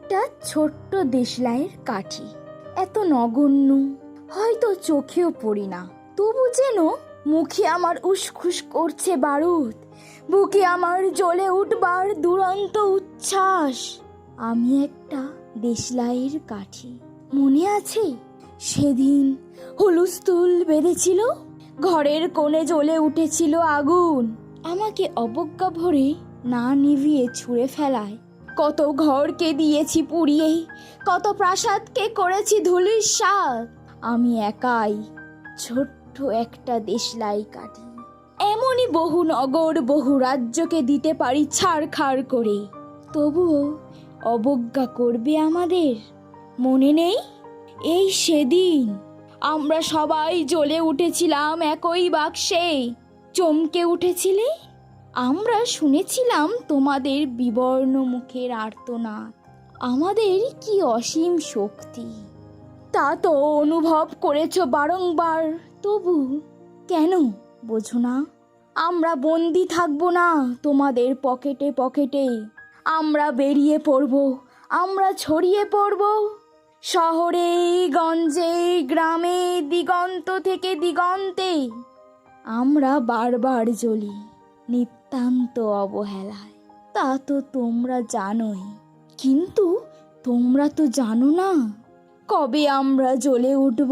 একটা ছোট্ট দেশলাইয়ের কাঠি, এত নগণ্য হয়তো চোখেও পড়ি না, তবু যেন মুখে আমার উসখুস করছে বারুদ, বুকে আমার জ্বলে উঠবার দুরন্ত উচ্ছ্বাস। আমি একটা দেশলাইয়ের কাঠি। মনে আছে সেদিন হুলস্থুল বেঁধেছিল, ঘরের কোণে জ্বলে উঠেছিল আগুন, আমাকে অবজ্ঞা ভরে না নিভিয়ে ছুঁড়ে ফেলায়। কত ঘরকে দিয়েছি পুড়িয়ে, কত প্রাসাদকে করেছি ধূলিসাৎ। আমি একাই ছোট্ট একটা দেশলাই কাঠি। এমনই বহু নগর বহু রাজ্যকে দিতে পারি ছাড়খাড় করে, তবুও অবজ্ঞা করবে আমাদের। মনে নেই এই সেদিন আমরা সবাই জ্বলে উঠেছিলাম একই বাক্সে, চমকে উঠেছিলে। আমরা শুনেছিলাম তোমাদের বিবর্ণ মুখের আর্তনাদ, আমাদের কি অসীম শক্তি তা তো অনুভব করেছ বারংবার, তবু কেন বোঝো না? আমরা বন্দি থাকবো না তোমাদের পকেটে পকেটে, আমরা বেরিয়ে পড়ব, আমরা ছড়িয়ে পড়ব শহরে গঞ্জে গ্রামে দিগন্ত থেকে দিগন্তে। আমরা বারবার জ্বলি নিতান্ত অবহেলায়, তা তো তোমরা জানোই, কিন্তু তোমরা তো জানো না কবে আমরা জ্বলে উঠব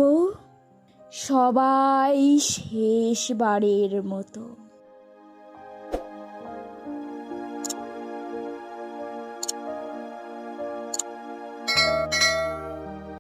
সবাই শেষবারের মতো।